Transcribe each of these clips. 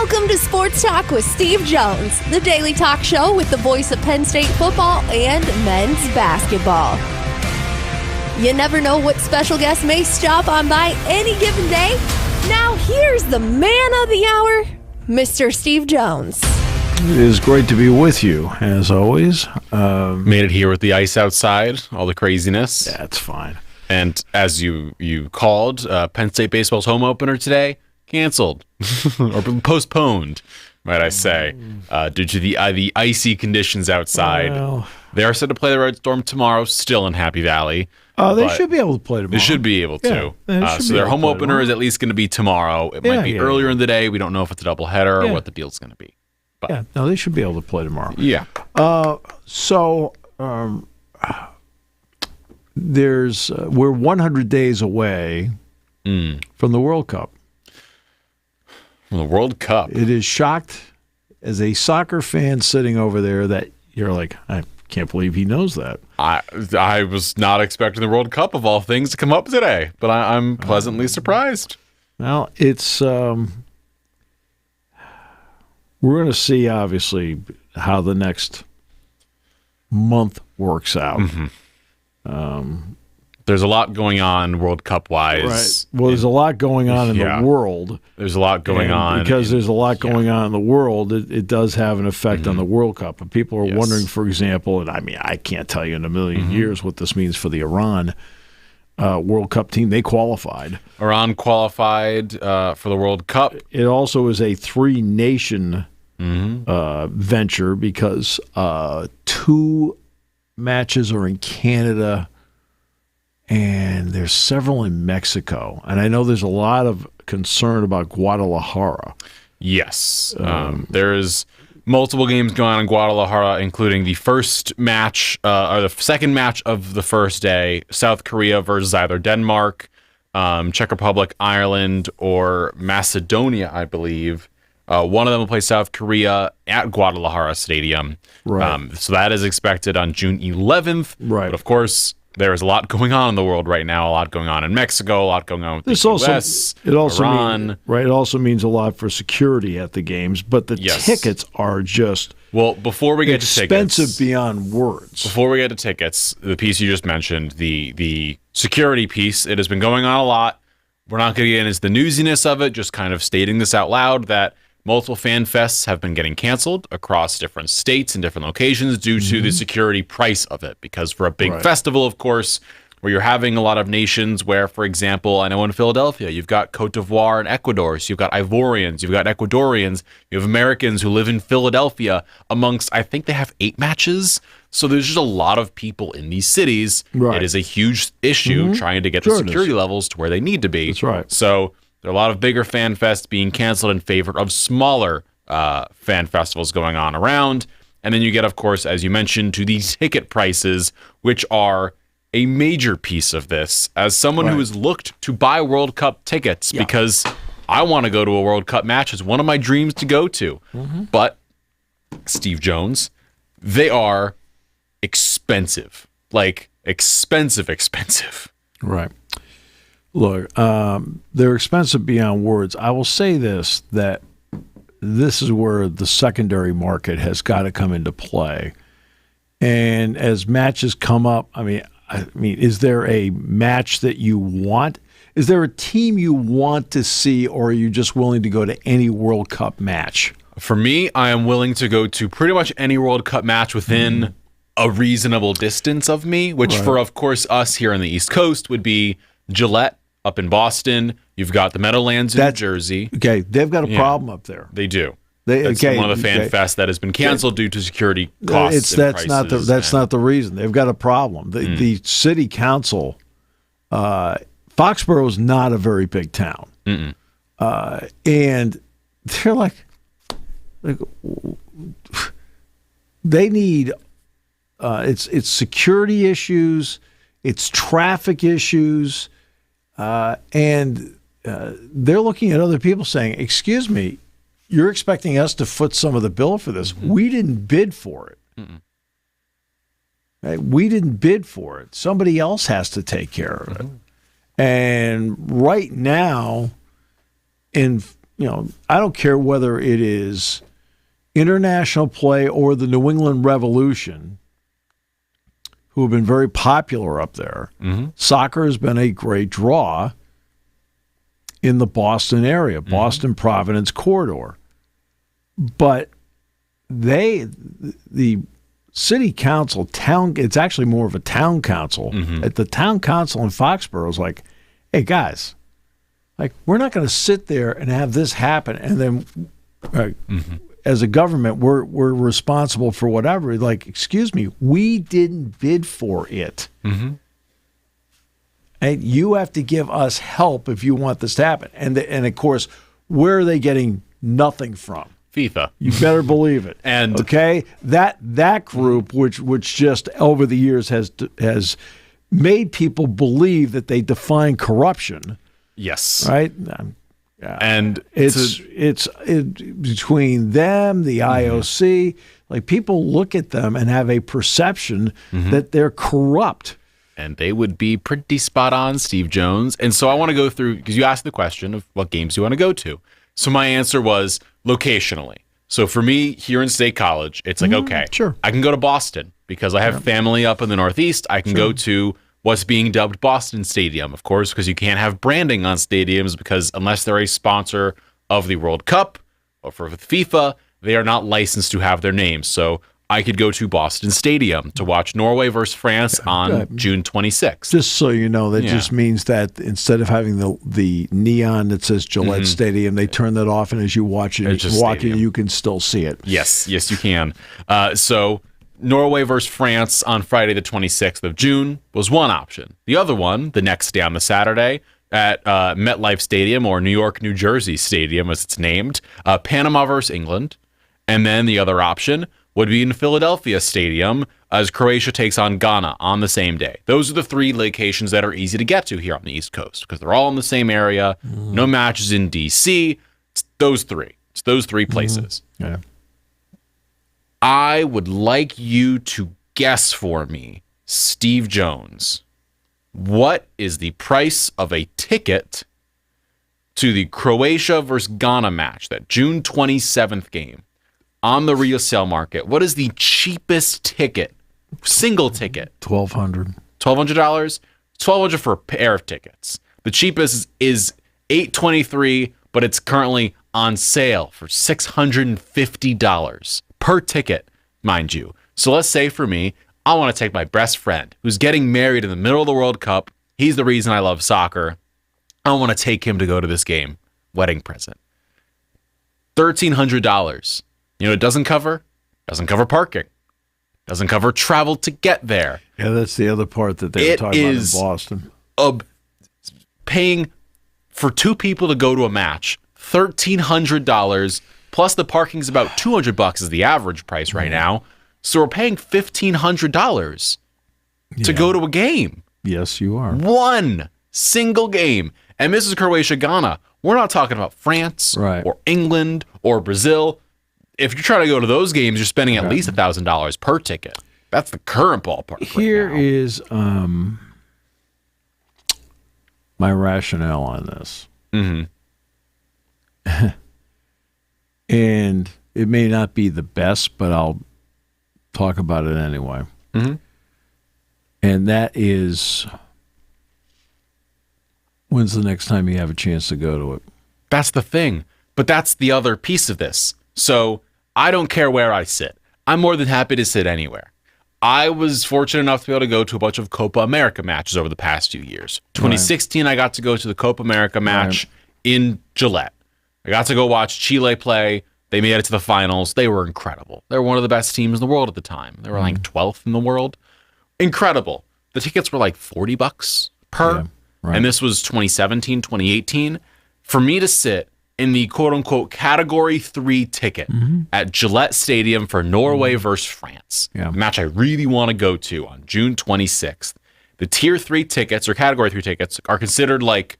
Welcome to Sports Talk with Steve Jones, the daily talk show with the voice of Penn State football and men's basketball. You never know what special guest may stop on by any given day. Now here's the man of the hour, Mr. Steve Jones. It is great to be with you, as always. Made it here with the ice outside, all the craziness. Yeah, it's fine. And as you called, Penn State baseball's home opener today, canceled or postponed, might I say, due to the icy conditions outside. Well, they are set to play the Red Storm tomorrow, still in Happy Valley. They should be able to play tomorrow. They should be able to. Yeah, so their home opener is at least going to be tomorrow. It might be earlier in the day. We don't know if it's a doubleheader or what the deal's going to be. But, they should be able to play tomorrow. Yeah. We're 100 days away from the World Cup. The World Cup. It is shocked as a soccer fan sitting over there that you're like, I can't believe he knows that. I was not expecting the World Cup of all things to come up today, but I'm pleasantly surprised. Well, it's we're going to see obviously how the next month works out. There's a lot going on World Cup wise. Right. Well, there's a lot going on in the world. There's a lot going on. Because there's a lot going on in the world, it does have an effect on the World Cup. And people are wondering, for example, and I mean, I can't tell you in a million years what this means for the Iran World Cup team. They qualified. Iran qualified for the World Cup. It also is a three-nation venture because 2 matches are in Canada, and there's several in Mexico. And I know there's a lot of concern about Guadalajara. Yes. There's multiple games going on in Guadalajara, including the first match, or the second match of the first day, South Korea versus either Denmark, Czech Republic, Ireland, or Macedonia, I believe. One of them will play South Korea at Guadalajara Stadium. Right. So that is expected on June 11th. Right. But of course, there is a lot going on in the world right now. A lot going on in Mexico. A lot going on with the U.S., Iran. It also means a lot for security at the games. But the tickets are just before we get expensive to tickets, beyond words. Before we get to tickets, the piece you just mentioned, the security piece, it has been going on a lot. We're not going to get into the newsiness of it. Just kind of stating this out loud that multiple fan fests have been getting canceled across different states and different locations due to the security price of it. Because for a big festival, of course, where you're having a lot of nations where, for example, I know in Philadelphia, you've got Cote d'Ivoire and Ecuador. So you've got Ivorians, you've got Ecuadorians, you have Americans who live in Philadelphia amongst, I think they have 8 matches. So there's just a lot of people in these cities. Right. It is a huge issue trying to get the security levels to where they need to be. That's right. So there are a lot of bigger fan fests being canceled in favor of smaller fan festivals going on around. And then you get, of course, as you mentioned, to these ticket prices, which are a major piece of this. As someone who has looked to buy World Cup tickets because I want to go to a World Cup match. It's one of my dreams to go to. But, Steve Jones, they are expensive. Like, expensive. Right. Look, they're expensive beyond words. I will say this, that this is where the secondary market has got to come into play. And as matches come up, I mean, is there a match that you want? Is there a team you want to see, or are you just willing to go to any World Cup match? For me, I am willing to go to pretty much any World Cup match within a reasonable distance of me, which for, of course, us here on the East Coast would be Gillette up in Boston. You've got the Meadowlands in New Jersey. Okay, they've got a problem up there. They do. It's one of the fan fests that has been canceled due to security costs. That's not the reason. They've got a problem. The city council, Foxborough is not a very big town, and they're like they need. It's security issues, it's traffic issues, and they're looking at other people saying, "Excuse me, you're expecting us to foot some of the bill for this. We didn't bid for it. Right? We didn't bid for it. Somebody else has to take care of it." And right now, in I don't care whether it is international play or the New England Revolution, who have been very popular up there. Mm-hmm. Soccer has been a great draw in the Boston area, Boston Providence corridor. But the city council, it's actually more of a town council. At the town council in Foxborough is like, hey guys, we're not going to sit there and have this happen and then as a government we're responsible for whatever. Excuse me, we didn't bid for it. And you have to give us help if you want this to happen. And of course, where are they getting nothing from? FIFA. You better believe it. And okay, that group, which just over the years has made people believe that they define corruption. Yes. Right. And it's between them, the IOC. People look at them and have a perception that they're corrupt. And they would be pretty spot on, Steve Jones. And so I want to go through, because you asked the question of what games you want to go to. So my answer was locationally. So for me, here in State College, it's okay, sure, I can go to Boston because I have family up in the Northeast. I can go to what's being dubbed Boston Stadium, of course, because you can't have branding on stadiums because unless they're a sponsor of the World Cup or for FIFA, they are not licensed to have their names. So I could go to Boston Stadium to watch Norway versus France on June 26th. Just so you know, that just means that instead of having the neon that says Gillette Stadium, they turn that off, and as you watch it, you can still see it. Yes, you can. So Norway versus France on Friday the 26th of June was one option. The other one, the next day on the Saturday, at MetLife Stadium, or New York, New Jersey Stadium as it's named, Panama versus England. And then the other option would be in Philadelphia Stadium as Croatia takes on Ghana on the same day. Those are the three locations that are easy to get to here on the East Coast because they're all in the same area. No matches in D.C. It's those three. It's those three places. Yeah. I would like you to guess for me, Steve Jones, what is the price of a ticket to the Croatia versus Ghana match, that June 27th game? On the resale market, what is the cheapest ticket, single ticket? $1,200. $1,200? $1,200 for a pair of tickets. The cheapest is $823, but it's currently on sale for $650 per ticket, mind you. So let's say for me, I want to take my best friend who's getting married in the middle of the World Cup. He's the reason I love soccer. I want to take him to go to this game. Wedding present. $1,300. You know what it doesn't cover? Doesn't cover parking. Doesn't cover travel to get there. Yeah, that's the other part that they were talking about in Boston. Paying for two people to go to a match, $1,300, plus the parking's about $200 is the average price right now. So we're paying $1,500 to go to a game. Yes, you are. One single game. And this is Croatia-Ghana. We're not talking about France or England or Brazil. If you're trying to go to those games, you're spending at least $1,000 per ticket. That's the current ballpark. Here is my rationale on this. And it may not be the best, but I'll talk about it anyway. And that is, when's the next time you have a chance to go to it? That's the thing. But that's the other piece of this. So I don't care where I sit. I'm more than happy to sit anywhere. I was fortunate enough to be able to go to a bunch of Copa America matches over the past few years. 2016, I got to go to the Copa America match in Gillette. I got to go watch Chile play. They made it to the finals. They were incredible. They were one of the best teams in the world at the time. They were like 12th in the world. Incredible. The tickets were like $40 per. And this was 2017, 2018. For me to sit in the quote-unquote Category 3 ticket at Gillette Stadium for Norway versus France, a match I really want to go to on June 26th. The Tier 3 tickets, or Category 3 tickets, are considered like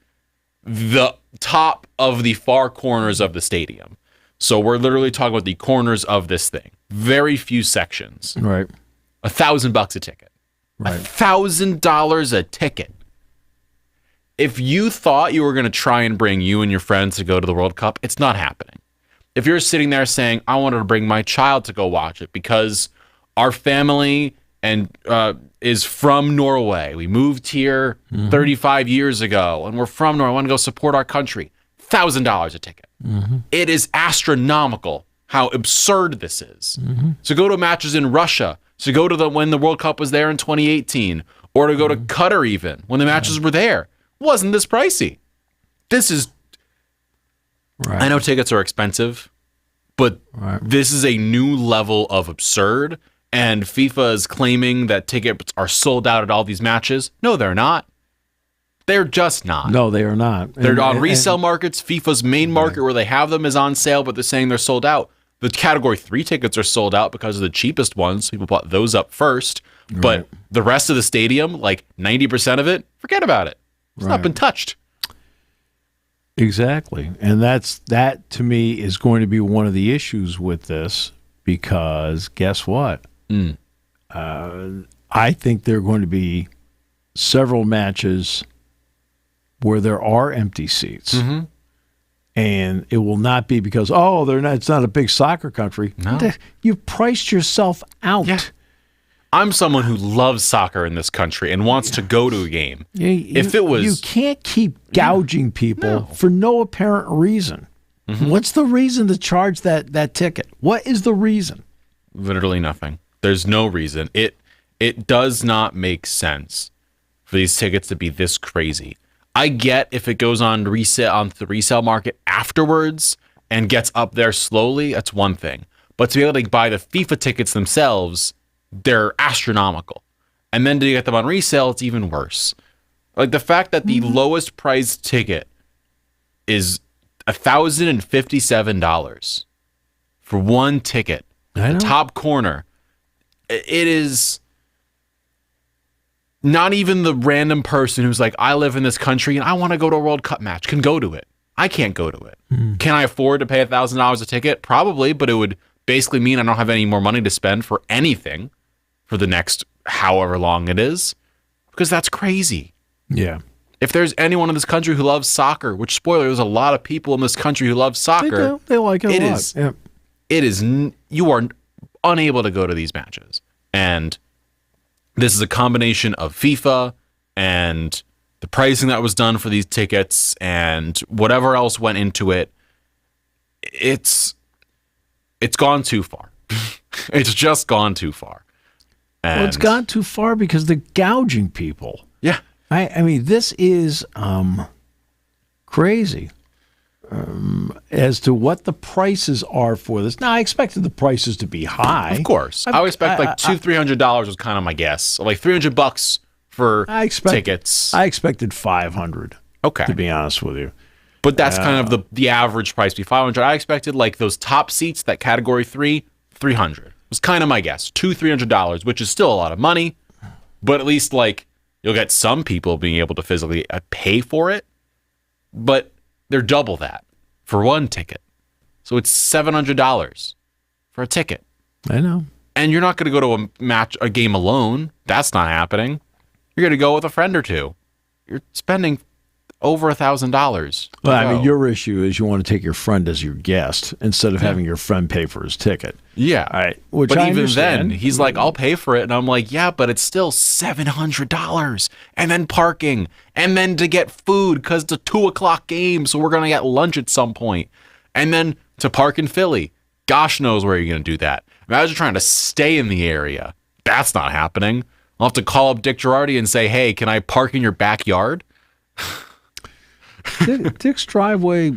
the top of the far corners of the stadium. So we're literally talking about the corners of this thing. Very few sections. $1,000 a ticket. $1,000 a ticket. If you thought you were going to try and bring you and your friends to go to the World Cup, it's not happening. If you're sitting there saying, I wanted to bring my child to go watch it because our family and is from Norway. We moved here 35 years ago, and we're from Norway. I want to go support our country. $1,000 a ticket. It is astronomical how absurd this is. So go to matches in Russia. So go to when the World Cup was there in 2018, or to go to Qatar even when the matches were there. It wasn't this pricey. This is. Right. I know tickets are expensive, but this is a new level of absurd. And FIFA is claiming that tickets are sold out at all these matches. No, they're not. They're just not. No, they are not. They're on resale markets. FIFA's main market where they have them is on sale, but they're saying they're sold out. The Category 3 tickets are sold out because of the cheapest ones. People bought those up first. But the rest of the stadium, like 90% of it, forget about it. It's not been touched. Exactly. And that to me is going to be one of the issues with this, because guess what? I think there are going to be several matches where there are empty seats. And it will not be because, it's not a big soccer country. No. You've priced yourself out. Yeah. I'm someone who loves soccer in this country and wants to go to a game. If it was, you can't keep gouging people for no apparent reason. What's the reason to charge that ticket? What is the reason? Literally nothing. There's no reason. It does not make sense for these tickets to be this crazy. I get if it goes on resale on the resale market afterwards and gets up there slowly, that's one thing. But to be able to buy the FIFA tickets themselves, they're astronomical. And then to get them on resale, it's even worse. Like the fact that the lowest priced ticket is $1,057 for one ticket. The top corner. It is not even the random person who's like, I live in this country and I want to go to a World Cup match can go to it. I can't go to it. Can I afford to pay $1,000 a ticket? Probably, but it would basically mean I don't have any more money to spend for anything for the next however long it is, because that's crazy. Yeah. If there's anyone in this country who loves soccer, which, spoiler, there's a lot of people in this country who love soccer. They do. They like it a lot. It is, you are unable to go to these matches. And this is a combination of FIFA and the pricing that was done for these tickets and whatever else went into it. It's gone too far. It's just gone too far. And it's gone too far because they're gouging people. Yeah. I mean, this is crazy as to what the prices are for this. Now, I expected the prices to be high. Of course. I would expect like $200-$300 was kind of my guess. So like $300 for tickets. I expected $500. Okay. To be honest with you. But that's kind of the average price, be $500. I expected like those top seats, that Category 3, $300. Was kind of my guess. $200-$300, which is still a lot of money, but at least like you'll get some people being able to physically pay for it, but they're double that for one ticket. So it's $700 for a ticket. I know. And you're not going to go to a game alone. That's not happening. You're going to go with a friend or two. You're spending over $1,000. Well, I mean, your issue is you want to take your friend as your guest instead of having your friend pay for his ticket. Yeah. All right. Which but I even understand. then, he's like, I'll pay for it. And I'm like, yeah, but it's still $700. And then parking. And then to get food because it's a 2:00 game. So we're going to get lunch at some point. And then to park in Philly. Gosh knows where you're going to do that. Imagine trying to stay in the area. That's not happening. I'll have to call up Dick Girardi and say, hey, can I park in your backyard? Dick's driveway.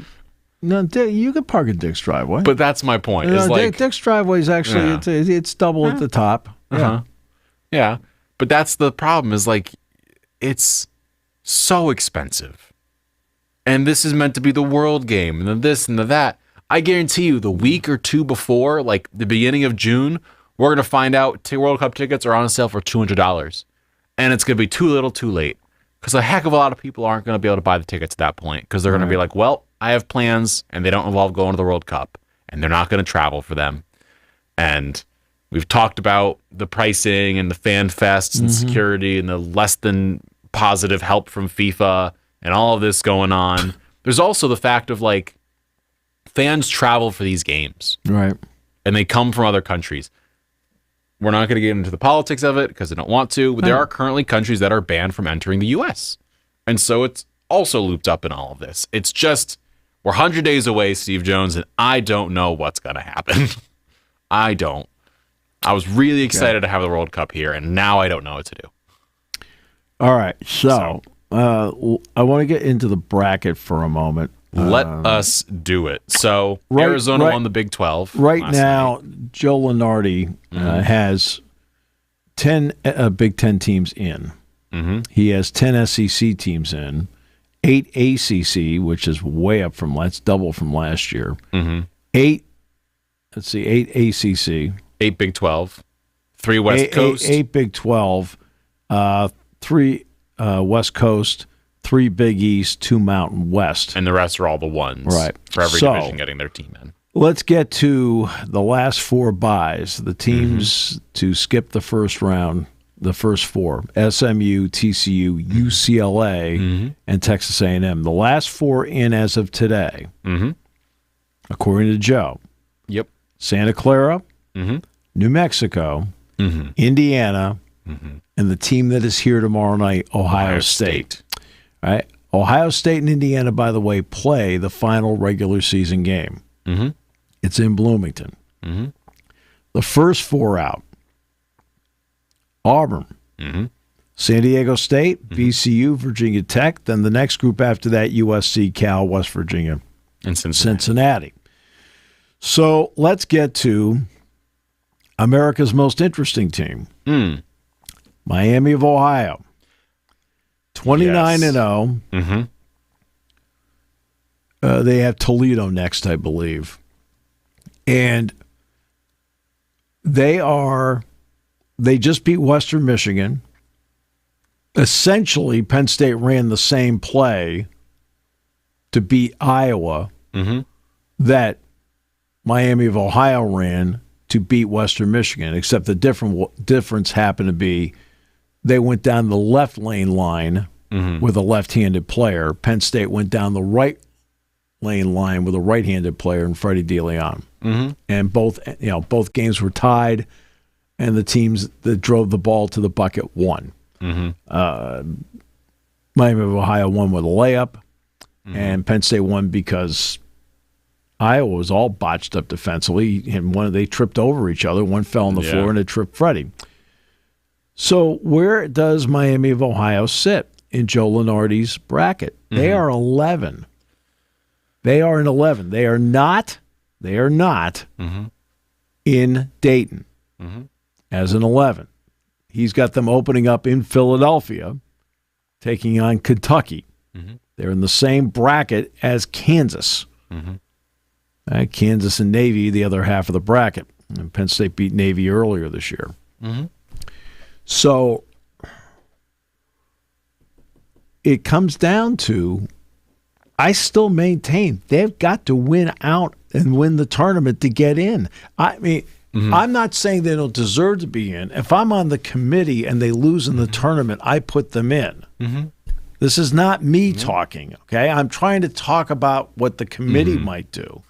No, you can park in Dick's driveway. But that's my point. It's like, Dick's driveway is actually it's double at the top. Yeah. Yeah. But that's the problem is like it's so expensive. And this is meant to be the world game and then this and the that. I guarantee you the week or two before, like the beginning of June, we're going to find out World Cup tickets are on sale for $200. And it's going to be too little too late. Because a heck of a lot of people aren't going to be able to buy the tickets at that point because they're going to be like, well, I have plans and they don't involve going to the World Cup and they're not going to travel for them. And we've talked about the pricing and the fan fests and security and the less than positive help from FIFA and all of this going on. There's also the fact of like fans travel for these games. Right. And they come from other countries. We're not going to get into the politics of it because I don't want to, but there are currently countries that are banned from entering the U.S. And so it's also looped up in all of this. It's just, we're 100 days away, Steve Jones, and I don't know what's going to happen. I don't. I was really excited to have the World Cup here, and now I don't know what to do. All right. So I want to get into the bracket for a moment. Let us do it. So Arizona won the Big 12. Right now, Joe Lunardi has 10 Big 10 teams in. Mm-hmm. He has 10 SEC teams in, 8 ACC, which is way up from double from last year. Mm-hmm. 8 ACC. 8 Big 12. 3 West Coast. 8 Big 12. 3 West Coast. 3 Big East, 2 Mountain West. And the rest are all the ones. Right. For every division getting their team in. Let's get to the last 4 byes, the teams to skip the first round, the first 4, SMU, TCU, UCLA, and Texas A&M. The last 4 in as of today, according to Joe. Yep. Santa Clara, New Mexico, Indiana, and the team that is here tomorrow night, Ohio State. All right. Ohio State and Indiana, by the way, play the final regular season game. It's in Bloomington. The first 4 out, Auburn, San Diego State, BCU, Virginia Tech. Then the next group after that, USC, Cal, West Virginia, and Cincinnati. So let's get to America's most interesting team, Miami of Ohio. 29-0. They have Toledo next, I believe. And they just beat Western Michigan. Essentially, Penn State ran the same play to beat Iowa that Miami of Ohio ran to beat Western Michigan, except the difference happened to be they went down the left lane line with a left-handed player. Penn State went down the right lane line with a right-handed player in Freddie DeLeon. And both games were tied, and the teams that drove the ball to the bucket won. Miami of Ohio won with a layup, and Penn State won because Iowa was all botched up defensively, and they tripped over each other. One fell on the floor, and it tripped Freddie. So where does Miami of Ohio sit in Joe Lunardi's bracket? They are 11. They are in 11. They are not in Dayton as an 11. He's got them opening up in Philadelphia, taking on Kentucky. They're in the same bracket as Kansas. Kansas and Navy, the other half of the bracket. And Penn State beat Navy earlier this year. So it comes down to, I still maintain they've got to win out and win the tournament to get in. I mean, I'm not saying they don't deserve to be in. If I'm on the committee and they lose in the tournament, I put them in. This is not me talking, okay? I'm trying to talk about what the committee might do.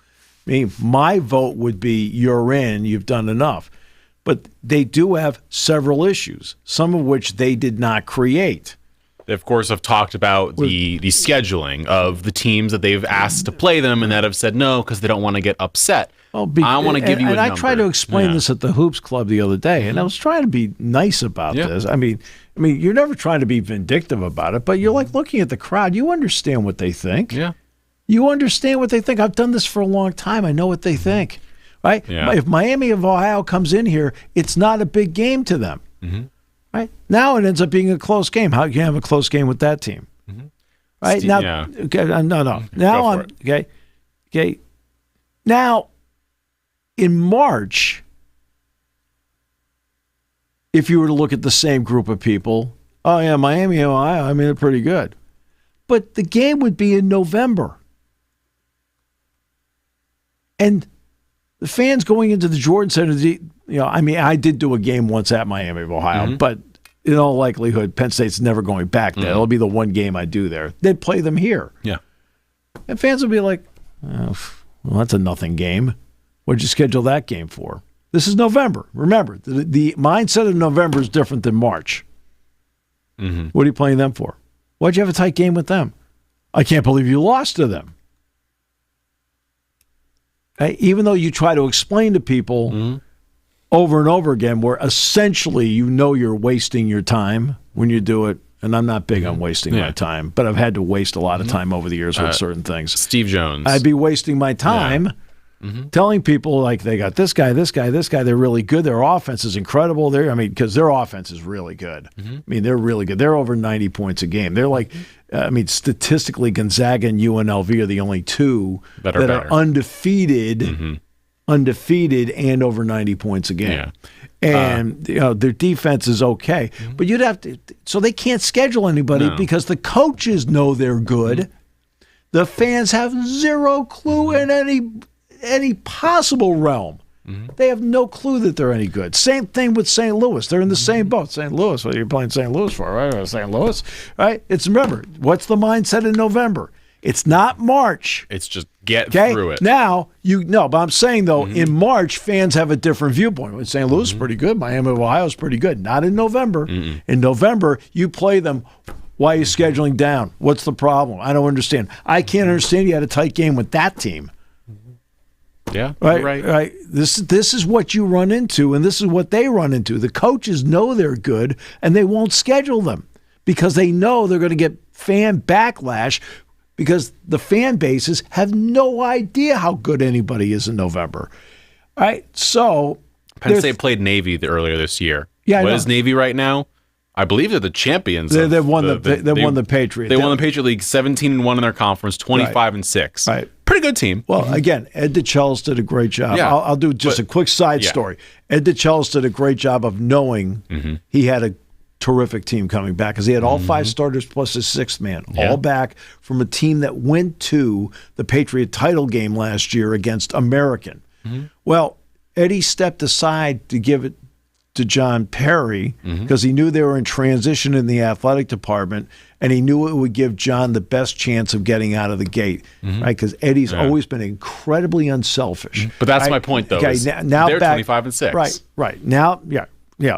I mean, my vote would be you're in, you've done enough. But they do have several issues, some of which they did not create. They, of course, have talked about the scheduling of the teams that they've asked to play them and that have said no because they don't want to get upset. I want to give you a number. And I tried to explain this at the Hoops Club the other day, and I was trying to be nice about this. I mean, you're never trying to be vindictive about it, but you're like looking at the crowd. You understand what they think. Yeah. You understand what they think. I've done this for a long time. I know what they think. Right? Yeah. If Miami of Ohio comes in here, it's not a big game to them. Right? Now it ends up being a close game. How can you have a close game with that team? Right? Now, okay, no. Now okay. Now, in March, if you were to look at the same group of people, Miami, Ohio, I mean, they're pretty good. But the game would be in November. And the fans going into the Jordan Center, I did do a game once at Miami of Ohio, but in all likelihood, Penn State's never going back there. It'll be the one game I do there. They'd play them here. Yeah. And fans would be like, well, that's a nothing game. What'd you schedule that game for? This is November. Remember, the mindset of November is different than March. What are you playing them for? Why'd you have a tight game with them? I can't believe you lost to them. Even though you try to explain to people over and over again where essentially you're wasting your time when you do it, and I'm not big on wasting my time, but I've had to waste a lot of time over the years with certain things. Steve Jones. I'd be wasting my time telling people like they got this guy, they're really good. Their offense is incredible. Because their offense is really good. They're really good. They're over 90 points a game. They're like, statistically, Gonzaga and UNLV are the only two that are undefeated, and over 90 points a game. Yeah. And their defense is okay, but you'd have to. So they can't schedule anybody because the coaches know they're good. The fans have zero clue in any possible realm. They have no clue that they're any good. Same thing with St. Louis. They're in the same boat. St. Louis, what are you playing St. Louis for, right? St. Louis, right? Remember, what's the mindset in November? It's not March. It's just get through it. Now, but I'm saying, though, in March, fans have a different viewpoint. When St. Louis is pretty good, Miami of Ohio is pretty good. Not in November. In November, you play them. Why are you scheduling down? What's the problem? I don't understand. I can't understand you had a tight game with that team. Yeah, right. This is what you run into, and this is what they run into. The coaches know they're good, and they won't schedule them because they know they're going to get fan backlash because the fan bases have no idea how good anybody is in November. All right, so Penn State played Navy earlier this year. Yeah, what is Navy right now? I believe they're the champions. They won the Patriot. They won the Patriot League 17-1 in their conference, 25-6. Right. Pretty good team. Well, again, Ed DeChellis did a great job. Yeah. I'll do just a quick side story. Ed DeChellis did a great job of knowing he had a terrific team coming back because he had all 5 starters plus his 6th man, all back from a team that went to the Patriot title game last year against American. Well, Eddie stepped aside to give it to John Perry because he knew they were in transition in the athletic department, and he knew it would give John the best chance of getting out of the gate, right? Because Eddie's always been incredibly unselfish. But that's my point, though. Okay, now they're back, 25-6. Right. Now,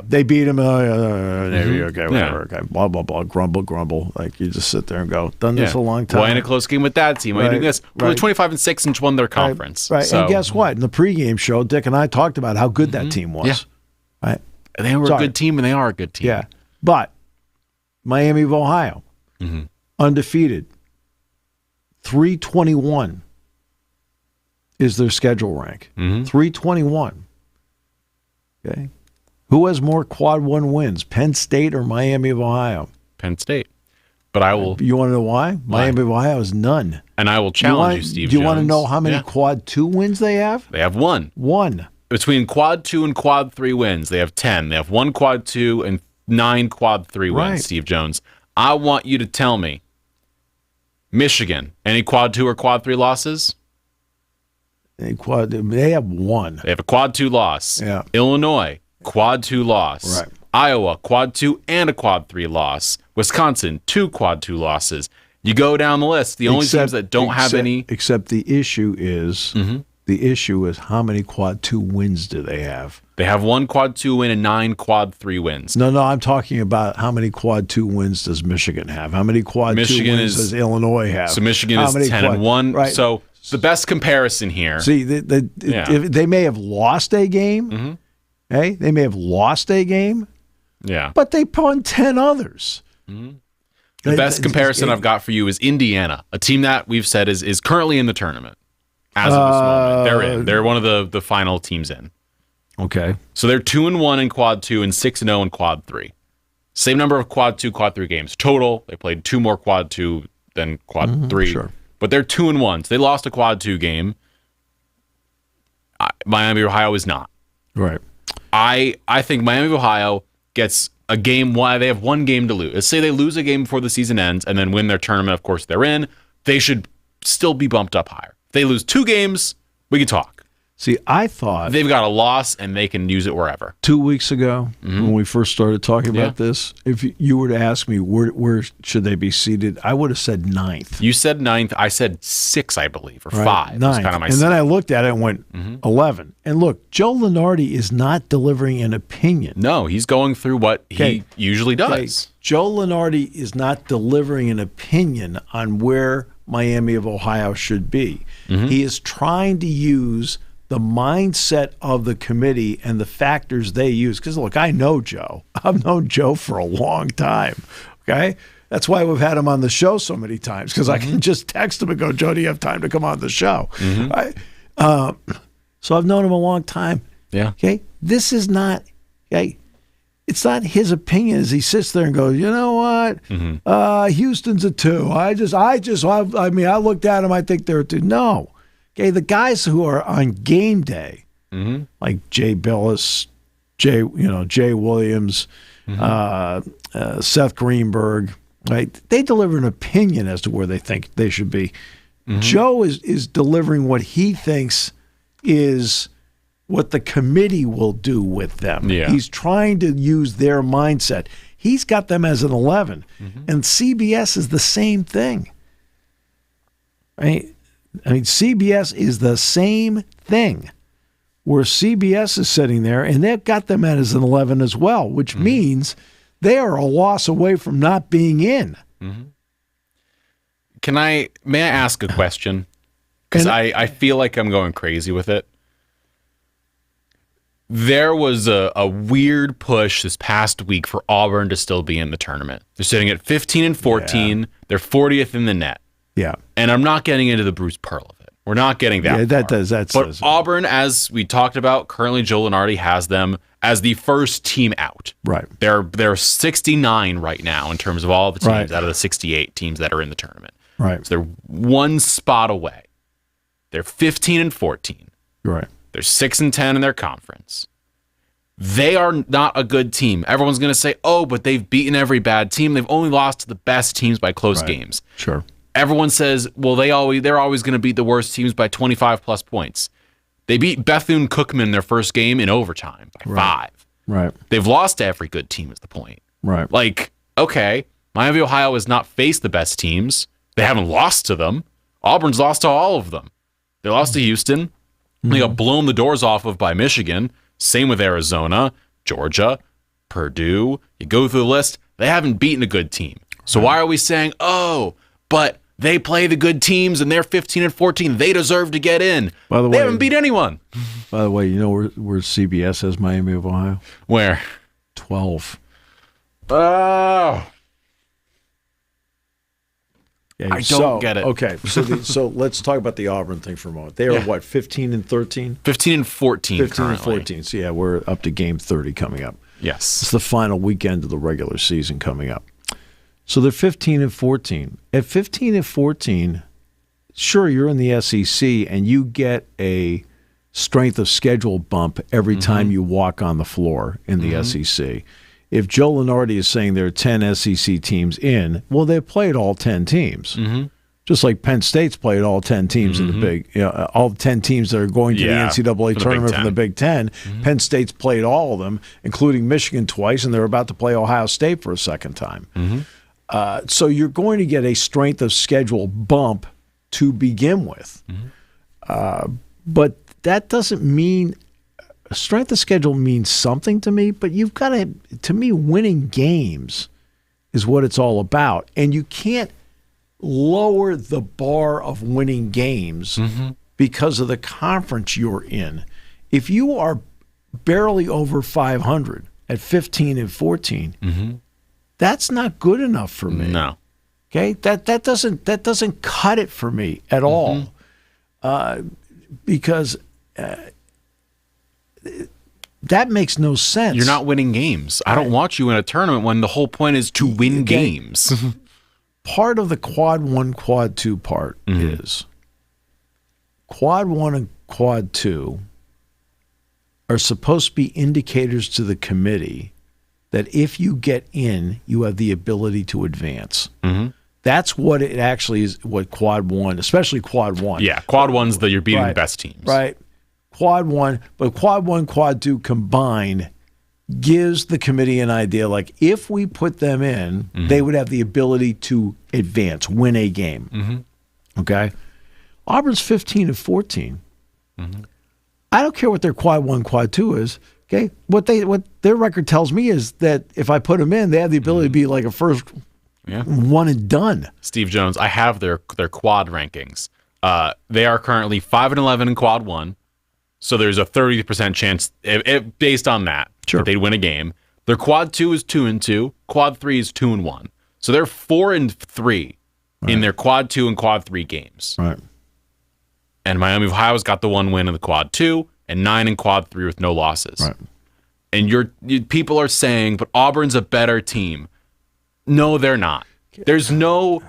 they beat him. Okay, whatever. Okay, blah, blah, blah, grumble. Like, you just sit there and go, done this a long time. Why in a close game with that team? Why doing this? We're 25-6 and won their conference. Right. So. And guess what? In the pregame show, Dick and I talked about how good that team was. Yeah. Right. And they were a good team, and they are a good team. Yeah. But Miami of Ohio, undefeated, 321 is their schedule rank. 321. Okay. Who has more quad 1 wins, Penn State or Miami of Ohio? Penn State. But I will. You want to know why? Miami of Ohio is none. And I will challenge you, Steve. Do you want to know how many quad 2 wins they have? They have 1. 1. Between quad 2 and quad 3 wins, they have 10. They have 1 quad 2 and 9 quad 3 wins, Right. Steve Jones. I want you to tell me, Michigan, any quad 2 or quad 3 losses? They have 1. They have a quad 2 loss. Yeah. Illinois, quad 2 loss. Right. Iowa, quad 2 and a quad 3 loss. Wisconsin, 2 quad 2 losses. You go down the list. The only teams that don't have any. Except the issue is. The issue is how many quad 2 wins do they have? They have 1 quad 2 win and 9 quad 3 wins. No, I'm talking about how many quad 2 wins does Michigan have? How many quad 2 wins does Illinois have? So Michigan is 10-1. Right. So the best comparison here. See, they may have lost a game. Hey, they may have lost a game. Yeah. But they pawned 10 others. The best comparison I've got for you is Indiana, a team that we've said is currently in the tournament. As of this moment, they're in. They're one of the final teams in. Okay. So they're 2-1 in quad 2 and 6-0 in quad 3. Same number of quad 2, quad 3 games total. They played 2 more quad 2 than quad 3. Sure. But they're 2-1. So they lost a quad 2 game. Miami of Ohio is not. Right. I think Miami of Ohio gets a game. Why they have 1 game to lose. Let's say they lose a game before the season ends and then win their tournament. Of course, they're in. They should still be bumped up higher. If they lose 2 games, we can talk. See, I thought they've got a loss and they can use it wherever. 2 weeks ago when we first started talking about this, if you were to ask me where should they be seated, I would have said 9th. You said 9th. I said 6, I believe, or 5. 9th. Kind of my and then I looked at it and went 11. And look, Joe Lunardi is not delivering an opinion. No, he's going through what he usually does. Okay. Joe Lunardi is not delivering an opinion on where Miami of Ohio should be. He is trying to use the mindset of the committee and the factors they use. Because, look, I know Joe. I've known Joe for a long time, okay? That's why we've had him on the show so many times, because I can just text him and go, Joe, do you have time to come on the show? So I've known him a long time. Yeah. Okay? This is not, okay, it's not his opinion as he sits there and goes, you know what? Houston's a 2. I looked at him, I think they're a 2. No. Okay, the guys who are on game day, like Jay Billis, Jay Williams, Seth Greenberg, right? They deliver an opinion as to where they think they should be. Joe is delivering what he thinks is what the committee will do with them. Yeah. He's trying to use their mindset. He's got them as an 11, and CBS is the same thing. Right? I mean, CBS is the same thing, where CBS is sitting there, and they've got them as an 11 as well, which means they are a loss away from not being in. May I ask a question? Because I feel like I'm going crazy with it. There was a weird push this past week for Auburn to still be in the tournament. They're sitting at 15-14. Yeah. They're 40th in the net. Yeah. And I'm not getting into the Bruce Pearl of it. We're not getting that. Yeah, that does. But Auburn, as we talked about, currently Joe Lunardi has them as the first team out. Right. They're 69 right now in terms of all the teams out of the 68 teams that are in the tournament. Right. So they're one spot away. They're 15-14. Right. They're 6-10 in their conference. They are not a good team. Everyone's going to say, "Oh, but they've beaten every bad team. They've only lost to the best teams by close games." Sure. Everyone says, "Well, they're always going to beat the worst teams by 25 plus points." They beat Bethune-Cookman their first game in overtime by 5. Right. They've lost to every good team is the point. Right. Like, okay, Miami of Ohio has not faced the best teams. They haven't lost to them. Auburn's lost to all of them. They lost to Houston. They got blown the doors off of by Michigan. Same with Arizona, Georgia, Purdue. You go through the list, they haven't beaten a good team. So why are we saying, "Oh, but they play the good teams and they're 15-14. They deserve to get in"? By the way, they haven't beat anyone. By the way, you know where CBS has Miami of Ohio? Where? 12. Oh. Yeah, I don't get it. Okay, so let's talk about the Auburn thing for a moment. They are what, 15-13? 15-14 15-14. So yeah, we're up to game 30 coming up. Yes. It's the final weekend of the regular season coming up. So they're 15-14. At 15-14, sure, you're in the SEC and you get a strength of schedule bump every time you walk on the floor in the SEC. If Joe Lunardi is saying there are 10 SEC teams in, well, they've played all 10 teams. Just like Penn State's played all 10 teams in the big, all 10 teams that are going to the NCAA tournament from the Big Ten. Penn State's played all of them, including Michigan twice, and they're about to play Ohio State for a second time. So you're going to get a strength of schedule bump to begin with. But that doesn't mean strength of schedule means something to me, but you've got to me, winning games is what it's all about. And you can't lower the bar of winning games because of the conference you're in. If you are barely over 500 at 15-14, that's not good enough for me. No. Okay? That doesn't cut it for me at all. Because that makes no sense. You're not winning games. I don't want you in a tournament when the whole point is to win games. Part of the quad 1, quad 2 part is quad 1 and quad 2 are supposed to be indicators to the committee that if you get in, you have the ability to advance. That's what it actually is, what quad 1, especially quad 1. Yeah, quad 1's that you're beating the best teams. Right. quad one, but quad one, quad two combined gives the committee an idea. Like if we put them in, they would have the ability to advance, win a game. Okay, Auburn's 15-14. I don't care what their quad one, quad two is. Okay, what their record tells me is that if I put them in, they have the ability to be like a first one and done. Steve Jones, I have their quad rankings. They are currently 5-11 in quad one, so there's a 30% chance, based on that, that they'd win a game. Their quad two is 2-2. Quad three is 2-1. So they're 4-3 in their quad two and quad three games. Right. And Miami of Ohio's got the one win in the quad two and 9 in quad three with no losses. Right. And people are saying, but Auburn's a better team. No, they're not. There's no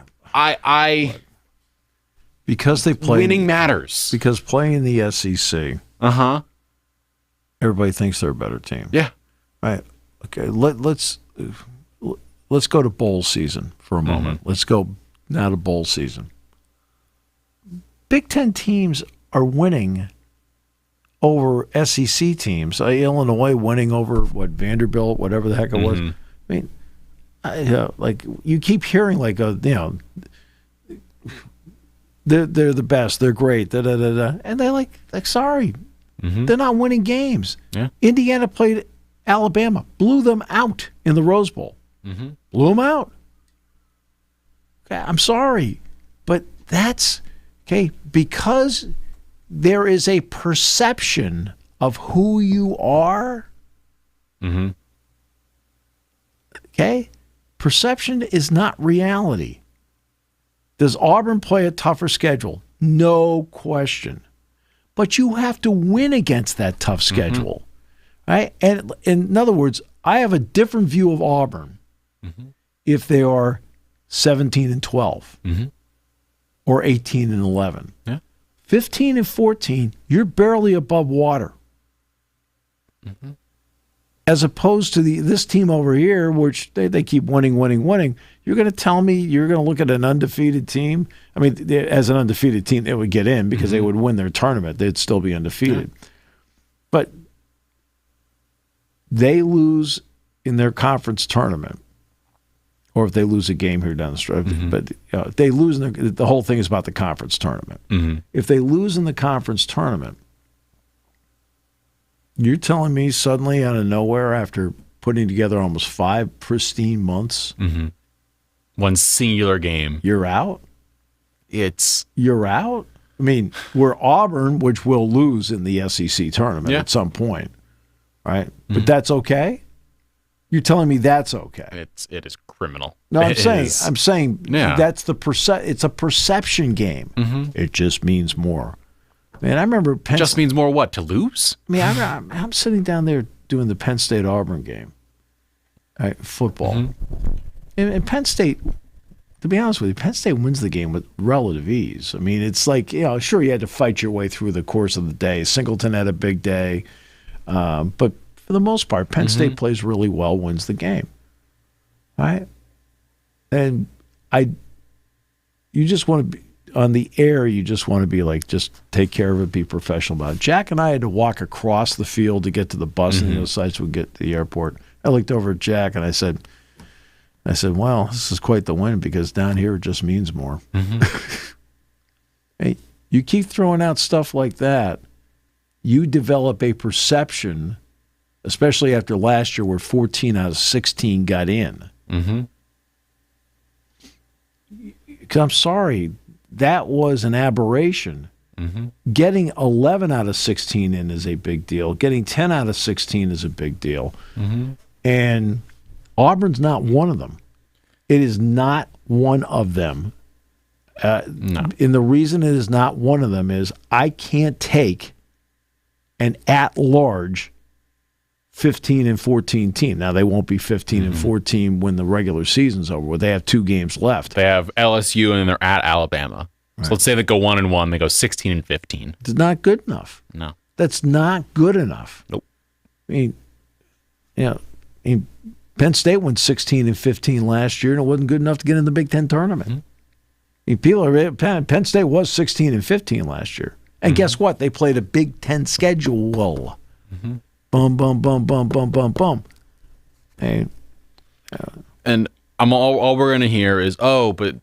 because they play winning matters. Because playing in the SEC, everybody thinks they're a better team. Yeah. Right. Okay. Let's go to bowl season for a moment. Let's go now to bowl season. Big Ten teams are winning over SEC teams. Illinois winning over Vanderbilt, whatever the heck it was. I mean, like you keep hearing like they're the best, they're great, and they're like sorry, they're not winning games. Yeah. Indiana played Alabama, blew them out in the Rose Bowl, blew them out. Okay, I'm sorry, but that's okay because there is a perception of who you are. Okay? Perception is not reality. Does Auburn play a tougher schedule? No question. But you have to win against that tough schedule. Right? And in other words, I have a different view of Auburn if they are 17-12 or 18-11. Yeah. 15-14, you're barely above water. As opposed to this team over here, which they keep winning. You're going to tell me you're going to look at an undefeated team? I mean, as an undefeated team, they would get in because they would win their tournament. They'd still be undefeated. Yeah. But they lose in their conference tournament, or if they lose a game here down the stretch. But if they lose, the whole thing is about the conference tournament. If they lose in the conference tournament, you're telling me suddenly out of nowhere after putting together almost 5 pristine months, one singular game, you're out? You're out? I mean, we're Auburn, which will lose in the SEC tournament at some point, right? But that's okay? You're telling me that's okay? It is criminal. No, I'm saying that's it's a perception game. It just means more. Man, I remember just means more what? To lose? I mean, I'm sitting down there doing the Penn State Auburn game, right, football, and Penn State. To be honest with you, Penn State wins the game with relative ease. I mean, it's like sure you had to fight your way through the course of the day. Singleton had a big day, but for the most part, Penn State plays really well, wins the game, right? And you just want to be. On the air, you just want to be like, just take care of it, be professional about it. Jack and I had to walk across the field to get to the bus and those sites would get to the airport. I looked over at Jack and I said, well, this is quite the win because down here it just means more. Hey, you keep throwing out stuff like that, you develop a perception, especially after last year where 14 out of 16 got in. Because I'm sorry, that was an aberration. Getting 11 out of 16 in is a big deal. Getting 10 out of 16 is a big deal. And Auburn's not one of them. It is not one of them. No. And the reason it is not one of them is I can't take an at-large 15-14 team. Now, they won't be 15-14 when the regular season's over, where they have 2 games left. They have LSU and they're at Alabama. Right. So let's say they go 1-1, they go 16-15. It's not good enough. No. That's not good enough. Nope. I mean, Penn State went 16-15 last year, and it wasn't good enough to get in the Big Ten tournament. I mean, Penn State was 16-15 last year, And guess what? They played a Big Ten schedule. Boom, boom, boom, boom, boom, boom, boom. And all we're going to hear is, but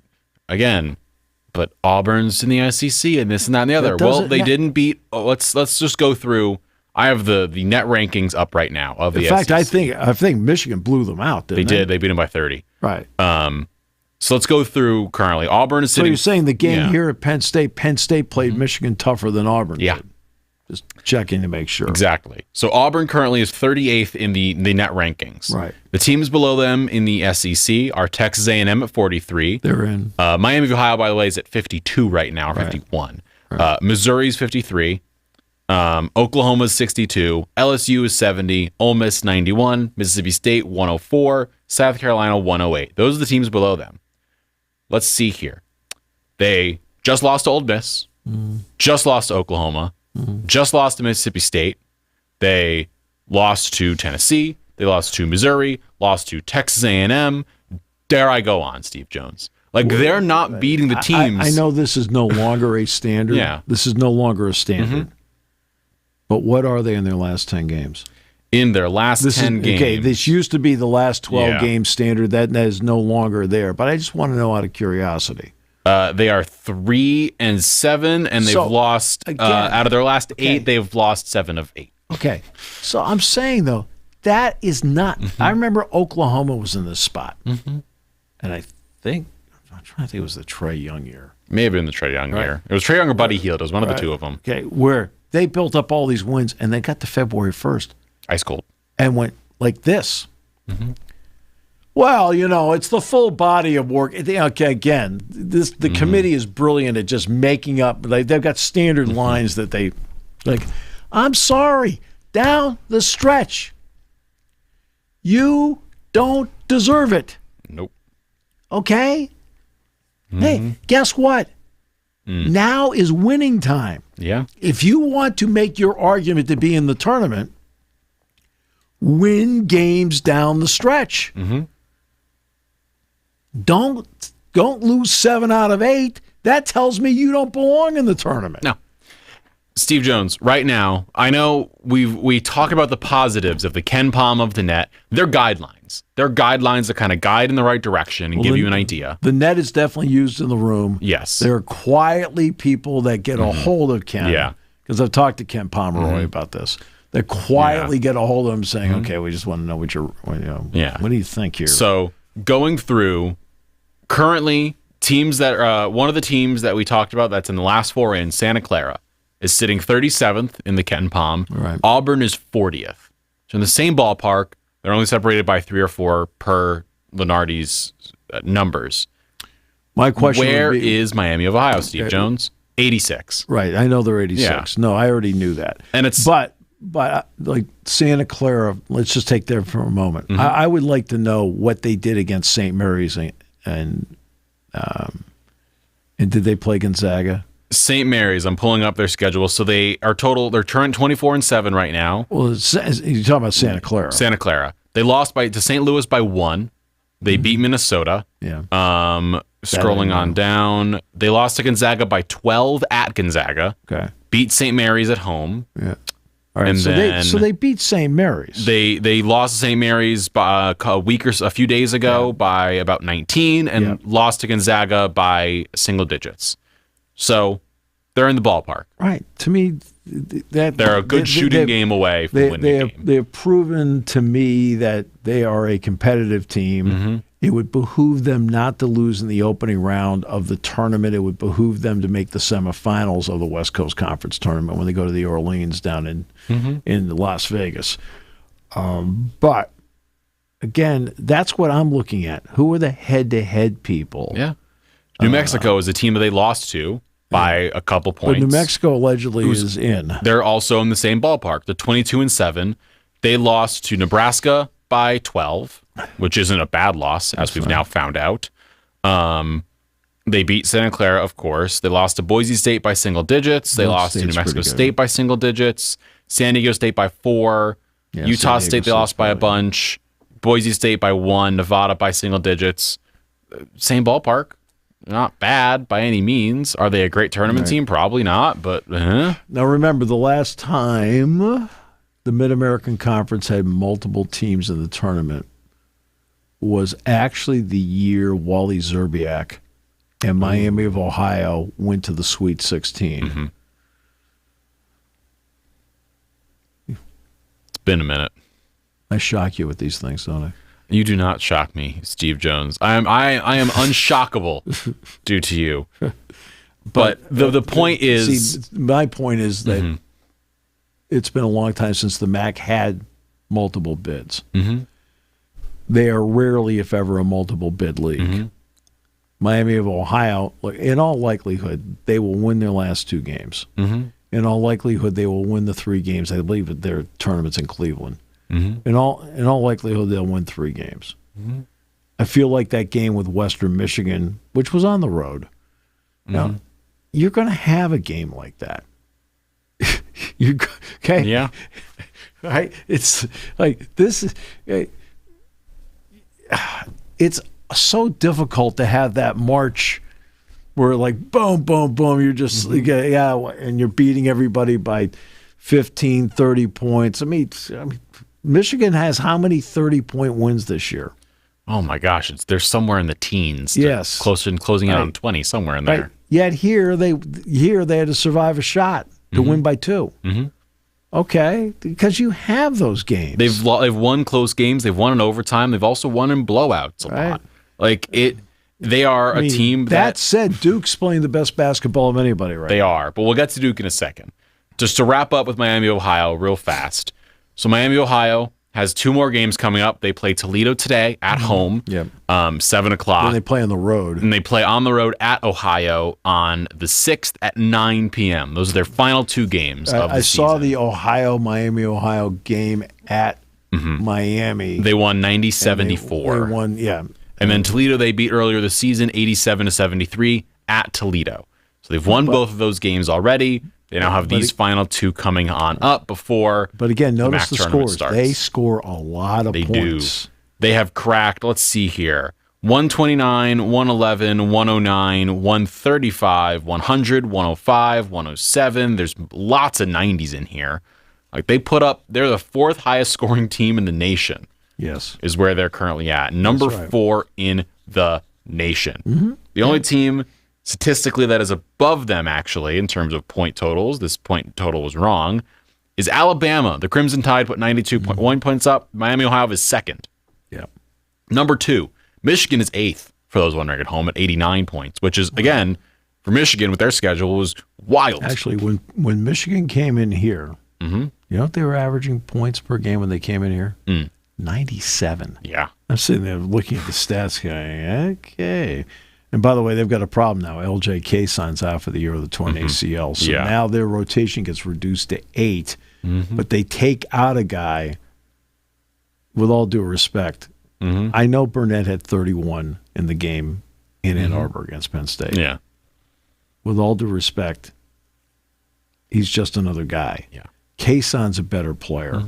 Auburn's in the SEC and this and that and the other. Well, they didn't beat. Let's just go through. I have the net rankings up right now of the SEC. In fact, I think Michigan blew them out. They did. They beat them by 30. Right. So let's go through currently. Auburn is sitting. So you're saying the game here at Penn State played Michigan tougher than Auburn did? Just checking to make sure. Exactly. So Auburn currently is 38th in the net rankings. Right. The teams below them in the SEC are Texas A&M at 43. They're in. Miami of Ohio, by the way, is at 52 right now, or 51. Right. Missouri's 53. Oklahoma's 62. LSU is 70. Ole Miss 91. Mississippi State 104. South Carolina 108. Those are the teams below them. Let's see here. They just lost to Ole Miss. Just lost to Oklahoma. Just lost to Mississippi State. They lost to Tennessee. They lost to Missouri. Lost to Texas A&M. Dare I go on, Steve Jones? They're not beating the teams. I know this is no longer a standard. Yeah. This is no longer a standard. But what are they in their last 10 games? In their last 10 games. Okay, this used to be the last 12 game standard. That is no longer there. But I just want to know out of curiosity. They are 3-7, and they've lost out of their last 8. They've lost 7 of 8. Okay, so I'm saying though that is not. I remember Oklahoma was in this spot, and I'm trying to think it was the Trae Young year. Maybe in the Trae Young year. It was Trae Young or Buddy Hield. It was one of the two of them. Okay, where they built up all these wins, and they got to February 1st, ice cold, and went like this. Well, it's the full body of work. Okay, again, the committee is brilliant at just making up. They've got standard lines that they like. I'm sorry, down the stretch, you don't deserve it. Nope. Okay? Hey, guess what? Now is winning time. Yeah. If you want to make your argument to be in the tournament, win games down the stretch. Don't lose 7 out of 8. That tells me you don't belong in the tournament. No. Steve Jones, right now, I know we talk about the positives of the Ken Palm of the net. They're guidelines. They're guidelines that kind of guide in the right direction and give you an idea. The net is definitely used in the room. Yes. There are quietly people that get a hold of Ken. Yeah. Because I've talked to Ken Pomeroy about this. They quietly get a hold of him saying, okay, we just want to know what what do you think here? So going through currently teams that one of the teams that we talked about that's in the last 4 in, Santa Clara, is sitting 37th in the Ken Palm. Right. Auburn is 40th. So in the same ballpark, they're only separated by 3 or 4 per Lenardi's numbers. My question Where is Miami of Ohio, Steve Jones? 86. Right. I know they're 86. Yeah. No, I already knew that. And it's But like Santa Clara, let's just take there for a moment. I would like to know what they did against St. Mary's and did they play Gonzaga? St. Mary's, I'm pulling up their schedule. So they're current 24-7 right now. Well, you're talking about Santa Clara. Santa Clara. They lost to St. Louis by 1. They beat Minnesota. Yeah. Scrolling on down, they lost to Gonzaga by 12 at Gonzaga. Okay. Beat St. Mary's at home. Yeah. All right. And so they beat St. Mary's. They lost to St. Mary's by a few days ago by about 19, and lost to Gonzaga by single digits. So they're in the ballpark. Right. To me, they're a good shooting game away from winning the game. They have proven to me that they are a competitive team. It would behoove them not to lose in the opening round of the tournament. It would behoove them to make the semifinals of the West Coast Conference tournament when they go to the Orleans down in Las Vegas. But again, that's what I'm looking at. Who are the head-to-head people? Yeah. New Mexico is a team that they lost to by a couple points. But New Mexico allegedly is in. They're also in the same ballpark. The 22-7. They lost to Nebraska by 12, which isn't a bad loss, as we've now found out. They beat Santa Clara, of course. They lost to Boise State by single digits. They lost to New Mexico State by single digits. San Diego State by 4. Yeah, Utah State they lost by a bunch. Boise State by 1. Nevada by single digits. Same ballpark. not bad by any means. Are they a great tournament team? Probably not, but Now remember, the last time the Mid-American Conference had multiple teams in the tournament was actually the year Wally Zerbiak and Miami of Ohio went to the Sweet 16. Mm-hmm. It's been a minute. I shock you with these things, don't I? You do not shock me, Steve Jones. I am unshockable due to you. But the point is... See, my point is that it's been a long time since the MAC had multiple bids. Mm-hmm. They are rarely, if ever, a multiple bid league. Mm-hmm. Miami of Ohio, in all likelihood, they will win their last 2 games. Mm-hmm. In all likelihood, they will win the 3 games. I believe that their tournament's in Cleveland. Mm-hmm. In all likelihood, they'll win 3 games. Mm-hmm. I feel like that game with Western Michigan, which was on the road. Now, you're going to have a game like that. You okay? Yeah. Right? It's like this is. It's so difficult to have that march where like boom, boom, boom. You're just and you're beating everybody by 15, 30 points. I mean, Michigan has how many 30-point wins this year? Oh my gosh, they're somewhere in the teens. Yes, closing in on 20, somewhere in there. Right. Yet here they had to survive a shot to win by 2. Mm-hmm. Okay, because you have those games. They've won close games. They've won in overtime. They've also won in blowouts a lot. Like they are a team that said, Duke's playing the best basketball of anybody right now. They are, but we'll get to Duke in a second. Just to wrap up with Miami, Ohio real fast. So Miami, Ohio has 2 more games coming up. They play Toledo today at home, 7 o'clock. And they play on the road. And they play on the road at Ohio on the 6th at 9 p.m. Those are their final 2 games of the season. I saw the Miami, Ohio game at Miami. They won 90-74. They won, yeah. And then Toledo they beat earlier this season, 87-73 at Toledo. So they've won both of those games already. They now have these final 2 coming on up before. But again, notice the scores. Starts. They score a lot of points. They have cracked, let's see here, 129, 111, 109, 135, 100, 105, 107. There's lots of 90s in here. Like they're the 4th highest scoring team in the nation. Yes. Is where they're currently at. Number 4 in the nation. Mm-hmm. The only team statistically that is above them, actually, in terms of point totals, this point total was wrong, is Alabama. The Crimson Tide put 92.1 points up. Miami, Ohio is 2nd. Yeah. Number 2, Michigan is 8th, for those wondering at home, at 89 points, which is, again, for Michigan with their schedule, was wild. Actually, when Michigan came in here, you know what they were averaging points per game when they came in here? 97. Yeah. I'm sitting there looking at the stats going, okay. And by the way, they've got a problem now. LJ Kason's out for the year with a torn ACL. So now their rotation gets reduced to 8, but they take out a guy, with all due respect. I know Burnett had 31 in the game in Ann Arbor against Penn State. Yeah. With all due respect, he's just another guy. Yeah. Kason's a better player.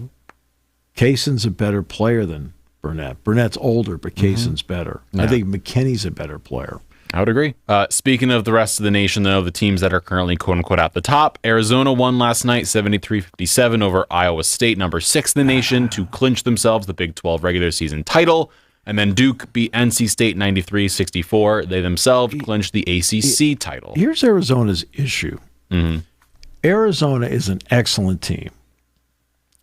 Kason's a better player than Burnett. Burnett's older, but Kason's better. I think McKinney's a better player. I would agree. Speaking of the rest of the nation, though, the teams that are currently quote-unquote at the top, Arizona won last night 73-57 over Iowa State, number 6 in the nation, to clinch themselves the Big 12 regular season title. And then Duke beat NC State 93-64. They themselves clinched the ACC title. Here's Arizona's issue. Arizona is an excellent team.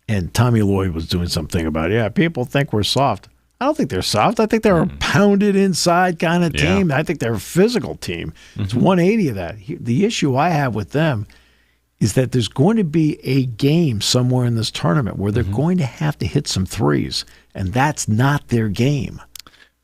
And Tommy Lloyd was doing something about, people think we're soft. I don't think they're soft. I think they're a pounded inside kind of team. I think they're a physical team. It's 180 of that. The issue I have with them is that there's going to be a game somewhere in this tournament where they're going to have to hit some threes, and that's not their game.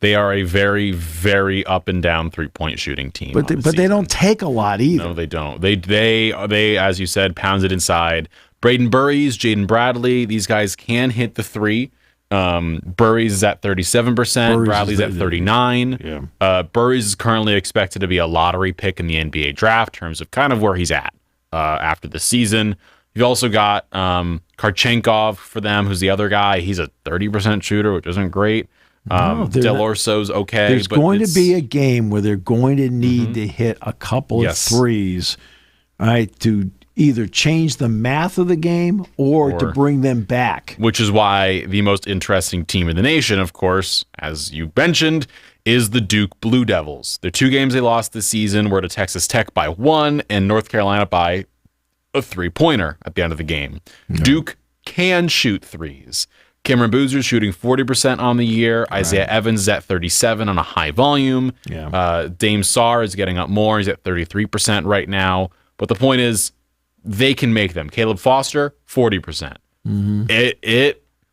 They are a very, very up and down 3-point shooting team. But they don't take a lot either. No, they don't. They as you said, pounds it inside. Braden Burries, Jaden Bradley, these guys can hit the 3. Burries is at 37%. Bradley's at 39%. Burries is currently expected to be a lottery pick in the NBA draft in terms of kind of where he's at after the season. You've also got Karchenkov for them, who's the other guy. He's a 30% shooter, which isn't great. Del Orso's okay. There's going to be a game where they're going to need to hit a couple of threes, right, to either change the math of the game or to bring them back. Which is why the most interesting team in the nation, of course, as you mentioned, is the Duke Blue Devils. The 2 games they lost this season were to Texas Tech by 1 and North Carolina by a 3-pointer at the end of the game. Yeah. Duke can shoot threes. Cameron Boozer's shooting 40% on the year. Isaiah Evans is at 37 on a high volume. Yeah. Dame Sarr is getting up more. He's at 33% right now. But the point is, they can make them. Caleb Foster, 40%.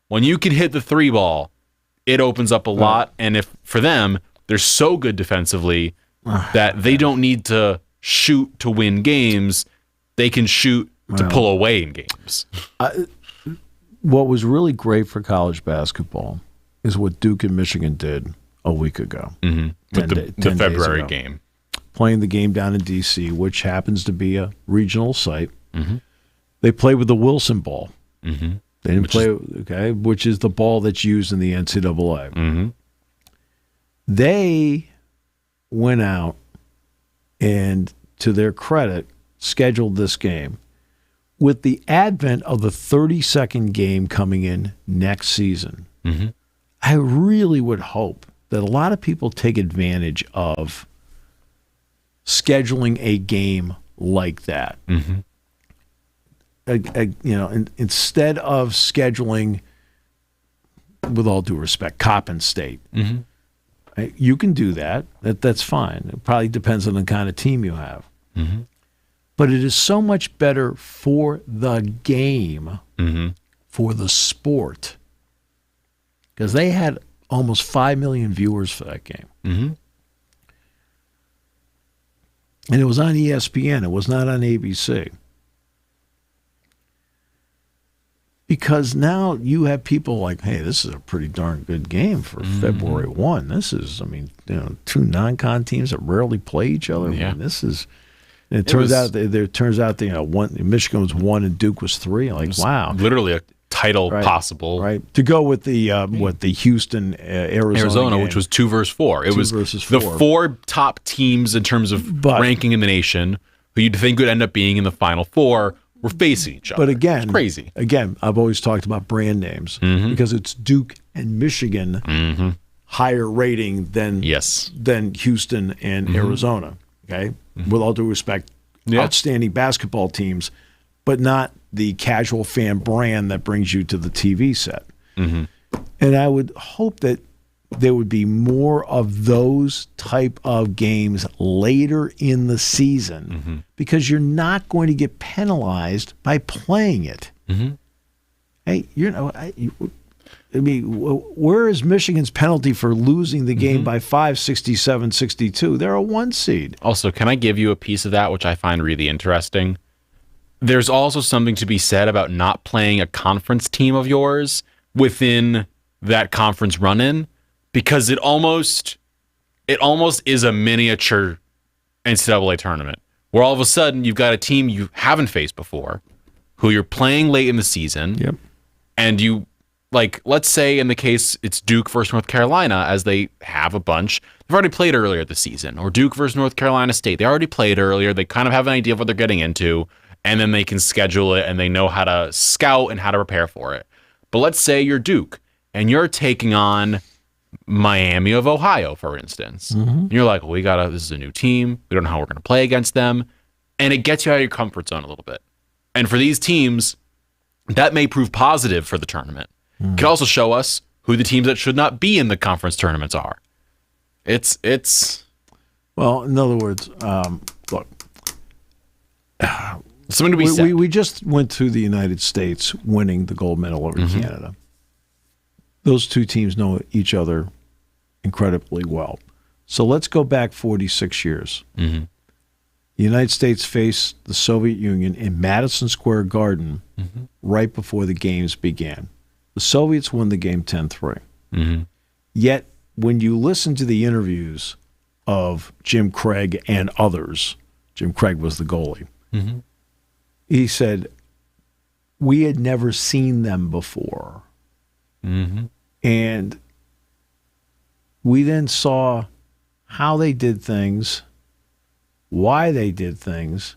When you can hit the 3 ball, it opens up a lot. And if for them, they're so good defensively that they don't need to shoot to win games. They can shoot to pull away in games. What was really great for college basketball is what Duke and Michigan did a week ago. With the February game. Playing the game down in D.C., which happens to be a regional site. They played with the Wilson ball. They didn't which is the ball that's used in the NCAA. They went out and, to their credit, scheduled this game. With the advent of the 32nd game coming in next season, I really would hope that a lot of people take advantage of scheduling a game like that. Instead of scheduling, with all due respect, Coppin State. You can do that. That's fine. It probably depends on the kind of team you have. But it is so much better for the game, for the sport, because they had almost 5 million viewers for that game. And it was on ESPN. It was not on ABC. Because now you have people like, hey, this is a pretty darn good game for February 1. This is, 2 non-con teams that rarely play each other. Yeah. This is... It turns out Michigan was 1 and Duke was 3. Wow, literally a title possible. Right, to go with the Houston Arizona game, which was 2 versus 4. It was the 4 top teams in terms of ranking in the nation, who you'd think would end up being in the Final 4, were facing each other. But again, it's crazy. Again, I've always talked about brand names because it's Duke and Michigan higher rating than Houston and Arizona. Okay. With all due respect, outstanding basketball teams, but not the casual fan brand that brings you to the TV set. And I would hope that there would be more of those type of games later in the season because you're not going to get penalized by playing it. Hey, where is Michigan's penalty for losing the game by 5, 67-62? They're a 1 seed. Also, can I give you a piece of that, which I find really interesting? There's also something to be said about not playing a conference team of yours within that conference run-in, because it almost is a miniature NCAA tournament, where all of a sudden you've got a team you haven't faced before, who you're playing late in the season, and you... let's say in the case it's Duke versus North Carolina, as they have a bunch. They've already played earlier this season. Or Duke versus North Carolina State. They already played earlier. They kind of have an idea of what they're getting into, and then they can schedule it, and they know how to scout and how to prepare for it. But let's say you're Duke, and you're taking on Miami of Ohio, for instance. And you're like, well, this is a new team. We don't know how we're going to play against them. And it gets you out of your comfort zone a little bit. And for these teams, that may prove positive for the tournament. It could also show us who the teams that should not be in the conference tournaments are. It's well, in other words, look, something to be said. We just went through the United States winning the gold medal over Canada. Those 2 teams know each other incredibly well. So let's go back 46 years. The United States faced the Soviet Union in Madison Square Garden right before the games began. The Soviets won the game 10-3. Yet, when you listen to the interviews of Jim Craig and others, Jim Craig was the goalie, he said, we had never seen them before. And we then saw how they did things, why they did things,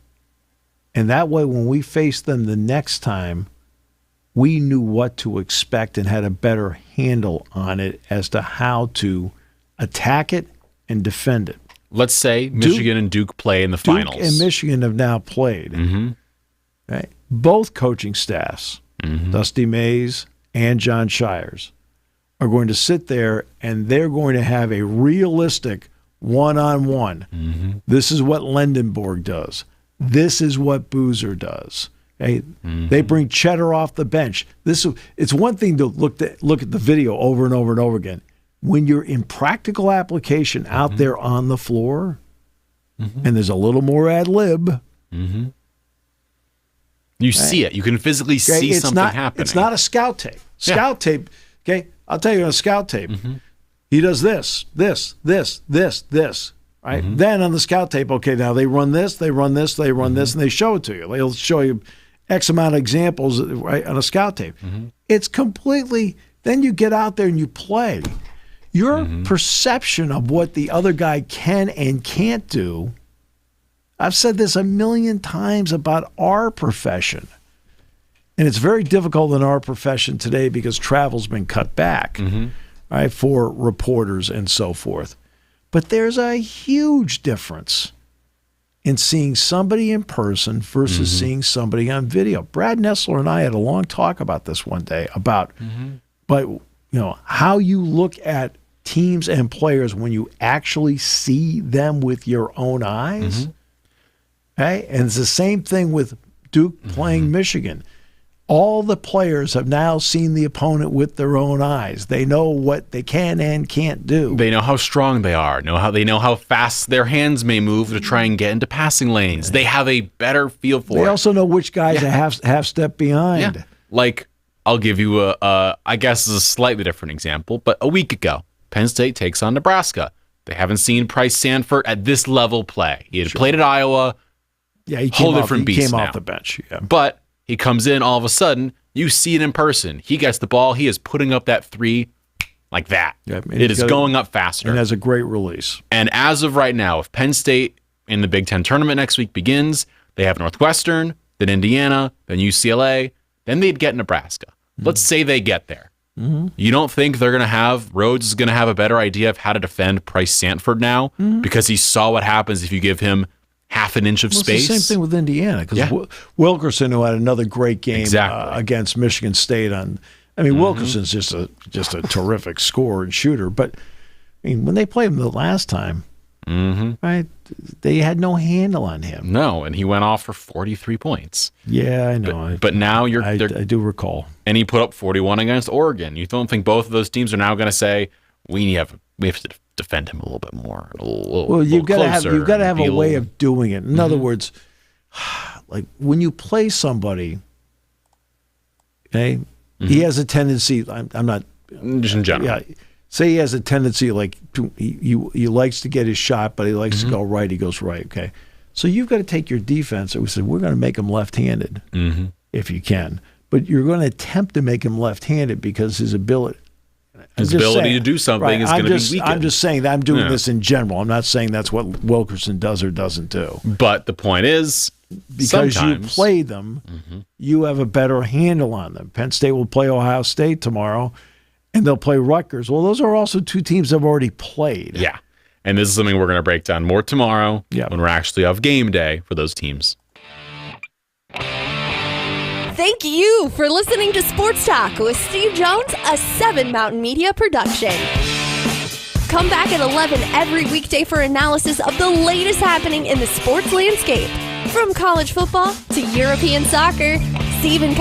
and that way when we faced them the next time, we knew what to expect and had a better handle on it as to how to attack it and defend it. Let's say Michigan and Duke play in the finals. Duke and Michigan have now played. Mm-hmm. Right? Both coaching staffs, Dusty Mays and John Shires, are going to sit there and they're going to have a realistic one-on-one. Mm-hmm. This is what Lendenborg does. This is what Boozer does. Okay? Mm-hmm. They bring Cheddar off the bench. It's one thing to look at the video over and over and over again. When you're in practical application out there on the floor, and there's a little more ad lib, you see it. You can physically see something happening. It's not a scout tape. Scout tape, okay? I'll tell you on a scout tape, he does this, right? Then on the scout tape, okay, now they run this, and they show it to you. They'll show you X amount of examples right, on a scout tape. It's completely, then you get out there and you play. Your perception of what the other guy can and can't do, I've said this a million times about our profession. And it's very difficult in our profession today because travel's been cut back, right, for reporters and so forth. But there's a huge difference in seeing somebody in person versus seeing somebody on video. Brad Nessler and I had a long talk about this one day about but you know how you look at teams and players when you actually see them with your own eyes. Okay? And it's the same thing with Duke playing Michigan. All the players have now seen the opponent with their own eyes. They know what they can and can't do. They know how strong they are. They know how fast their hands may move to try and get into passing lanes. They have a better feel for it. They also know which guys are half step behind. Yeah. Like, I'll give you I guess is a slightly different example, but a week ago, Penn State takes on Nebraska. They haven't seen Price Sanford at this level play. He had played at Iowa. Yeah, he came off the bench. Yeah. But he comes in all of a sudden. You see it in person. He gets the ball. He is putting up that three like that. Yeah, it is going up faster. And has a great release. And as of right now, if Penn State in the Big Ten tournament next week begins, they have Northwestern, then Indiana, then UCLA, then they'd get Nebraska. Let's say they get there. You don't think Rhodes is going to have a better idea of how to defend Price Sanford now because he saw what happens if you give him half an inch of space? It's the same thing with Indiana because Wilkerson, who had another great game against Michigan State Wilkerson's just a terrific scorer and shooter. But I mean, when they played him the last time, right, they had no handle on him. No, and he went off for 43 points. Yeah, I know. But now I do recall. And he put up 41 against Oregon. You don't think both of those teams are now going to say we have to defend him a little bit more? You've got to have a way of doing it. In other words, like when you play somebody, okay, he has a tendency. I'm not just in general. Yeah. Say he has a tendency he likes to get his shot, but he likes to go right. He goes right. Okay, so you've got to take your defense. And we said we're going to make him left-handed if you can, but you're going to attempt to make him left-handed because his ability to do something is going to be weakened. I'm just saying that I'm doing this in general. I'm not saying that's what Wilkerson does or doesn't do. But the point is, because you play them, you have a better handle on them. Penn State will play Ohio State tomorrow. And they'll play Rutgers. Well, those are also two teams that have already played. Yeah. And this is something we're going to break down more tomorrow when we're actually off game day for those teams. Thank you for listening to Sports Talk with Steve Jones, a 7 Mountain Media production. Come back at 11 every weekday for analysis of the latest happening in the sports landscape. From college football to European soccer, Steve and